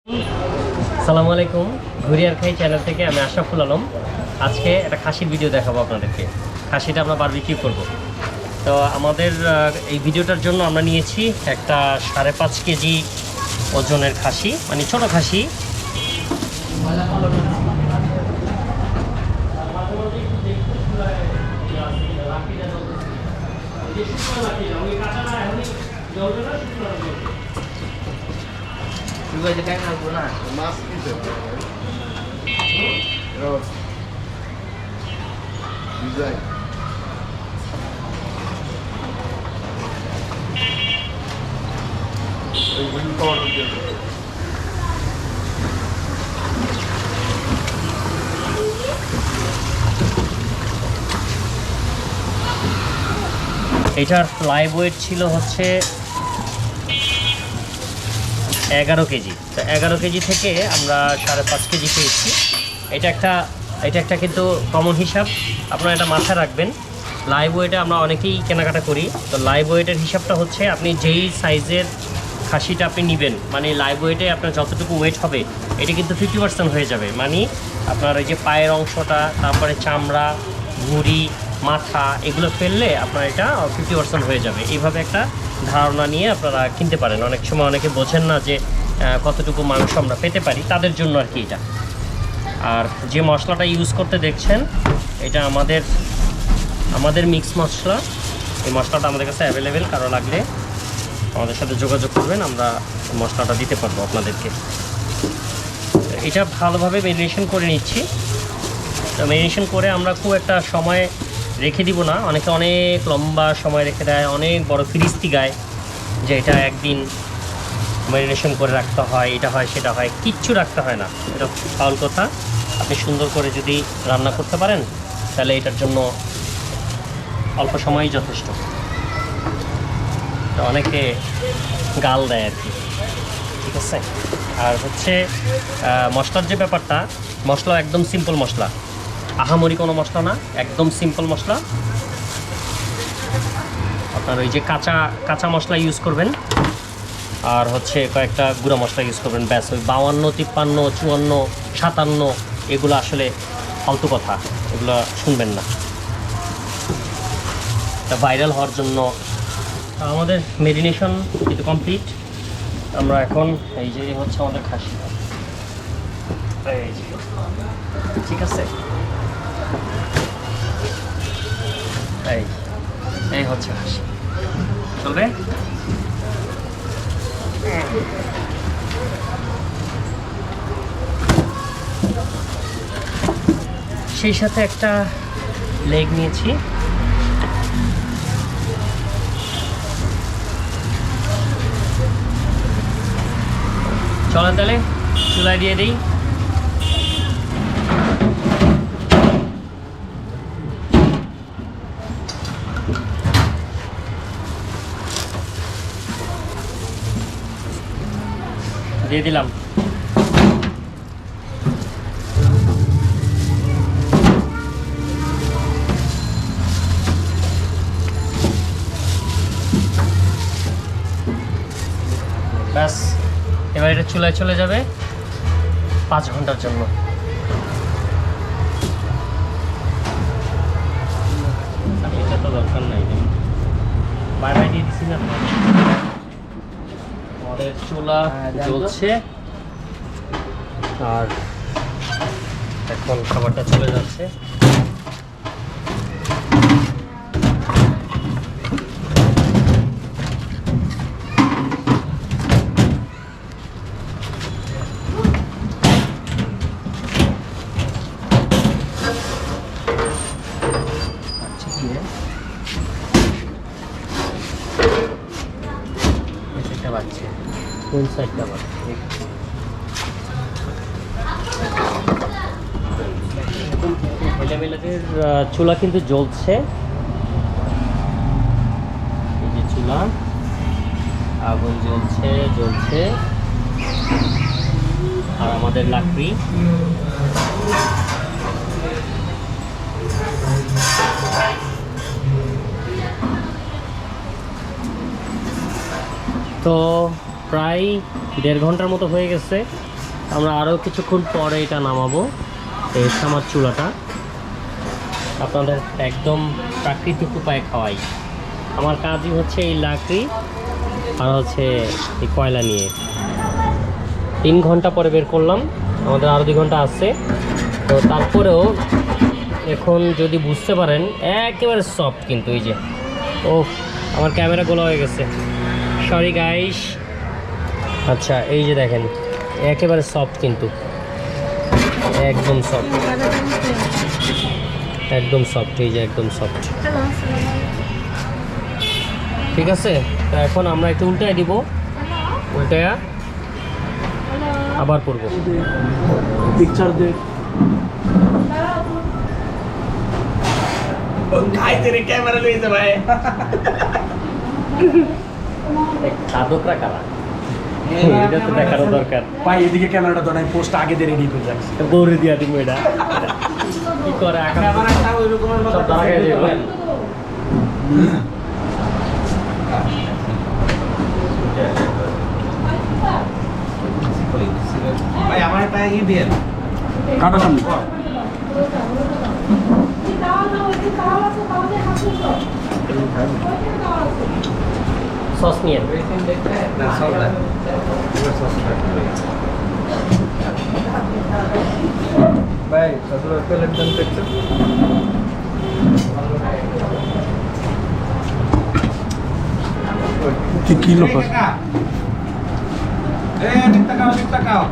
আসসালামু আলাইকুম, ঘুরি আর খাই চ্যানেল থেকে আমি আশরাফুল আলম। আজকে একটা খাসির ভিডিও দেখাবো আপনাদেরকে। খাসিটা আমরা বারবিকিউ করব। তো আমাদের এই ভিডিওটার জন্য আমরা নিয়েছি একটা 5.5 কেজি ওজনের খাসি, মানে ছোট খাসি। Juga jadi nggak guna. Mas itu. Terus design. Ini power gitu. এটার লাইভ ওয়েট ছিল হচ্ছে 11 কেজি। তো 11 কেজি থেকে আমরা 5.5 কেজি পেয়েছি। এটা একটা কিন্তু কমন হিসাব, আপনারা এটা মাথায় রাখবেন। লাইভ ওয়েটে আমরা অনেকেই কেনাকাটা করি। তো লাইভ ওয়েটের হিসাবটা হচ্ছে আপনি যেই সাইজের খাসিটা আপনি নেবেন, মানে লাইভ ওয়েটে আপনার যতটুকু ওয়েট হবে এটা কিন্তু 50% হয়ে যাবে। মানে আপনার ওই যে পায়ের অংশটা, তারপরে চামড়া, ভুঁড়ি, মাথা, এগুলো ফেললে আপনার এটা 50% হয়ে যাবে। এইভাবে একটা ধারণা নিয়ে আপনারা কিনতে পারেন। অনেক সময় অনেকে বোঝেন না যে কতটুকু মাংস আমরা পেতে পারি, তাদের জন্য আর কি এটা। আর যে মশলাটা ইউজ করতে দেখছেন, এটা আমাদের মিক্স মশলা। এই মশলাটা আমাদের কাছে অ্যাভেলেবেল, কারো লাগলে আমাদের সাথে যোগাযোগ করবেন, আমরা মশলাটা দিতে পারবো আপনাদেরকে। এটা ভালোভাবে ম্যারিনেশন করে নিচ্ছি। তো ম্যারিনেশন করে আমরা খুব একটা সময় রেখে দিব না। অনেকে অনেক লম্বা সময় রেখে দেয়, অনেক বড় ফিরিস্তি গায় যে এটা একদিন ম্যারিনেশন করে রাখতে হয়, এটা হয় সেটা হয়। কিচ্ছু রাখতে হয় না, এটা ফাউল কথা। আপনি সুন্দর করে যদি রান্না করতে পারেন তাহলে এটার জন্য অল্প সময়ই যথেষ্ট। তো অনেকে গাল দেয় আর কি, ঠিক আছে। আর হচ্ছে মশলার যে ব্যাপারটা, মশলা একদম সিম্পল মশলা, আহামরি কোনো মশলা না, একদম সিম্পল মশলা। আপনার ওই যে কাঁচা মশলা ইউজ করবেন, আর হচ্ছে কয়েকটা গুঁড়া মশলা ইউজ করবেন, ব্যাস। ওই 52, 53, 54, 57 এগুলো আসলে ফালতু কথা, এগুলো শুনবেন না। এটা ভাইরাল হওয়ার জন্য আমাদের মেরিনেশন কিন্তু কমপ্লিট। আমরা এখন এই যে হচ্ছে আমাদের খাসি, এই যে, ঠিক আছে। এই হচ্ছে খাসি, চলবে। সেই সাথে একটা লেগ নিয়েছি। চলেন তাহলে চুলায় দিয়ে দিই। দিয়ে দিলাম। ব্যাস, এবার এটা চুলায় চলে যাবে 5 ঘন্টার জন্য। এটা তো দরকার নাই, বাই বাই দিয়ে দিচ্ছি না। আমাদের চুলা জ্বলছে আর এখন খাবারটা চলে যাচ্ছে। কোন সাইডটা ছেলেমেয়েদের চুলা কিন্তু জ্বলছে। এই যে চুলা, আগুন জ্বলছে আর আমাদের লাকড়ি। তো প্রায় 1.5 ঘন্টার মতো হয়ে গেছে আমরা আরও কিছুক্ষণ পরে এটা নামাবো। এই হচ্ছে আমার চুলাটা, আপনাদের একদম প্রাকৃতিক উপায়ে খাওয়াই। আমার কাজই হচ্ছে এই লাকড়ি আর হচ্ছে এই কয়লা নিয়ে। 3 ঘন্টা পরে বের করলাম, আমাদের আরও 2 ঘন্টা আছে। তো তারপরেও এখন যদি বুঝতে পারেন একেবারে সফট, কিন্তু এই যে ও আমার ক্যামেরা গোলা হয়ে গেছে, সরি গাইস। আচ্ছা এই যে দেখেন একেবারে সফট, কিন্তু একদম সফট, একদম সফট, এই যে একদম সফট। ঠিক আছে, তো এখন আমরা একটু উল্টায় দিব, উল্টায়া আবার করবো। पिक्चर दे खाई तेरे कैमरा ले जा भाई সাধকরা কারা এটা তো দেখার দরকার। ভাই এদিকে ক্যামেরাটা ধরে আমি পোস্ট আগে দিয়ে রেডি করে রাখছি গৌরে দিয়া দিব এটা কি করে ক্যামেরাটা ওই রকমের মতো দাঁড়ায় যাবে। ভাই আমার একটা ই দেন কাটা সামনে সস নিয়ে না সব না ভাই সদর প্লেট দেন দেখতে কি কিলো এ ঠিক টাকাও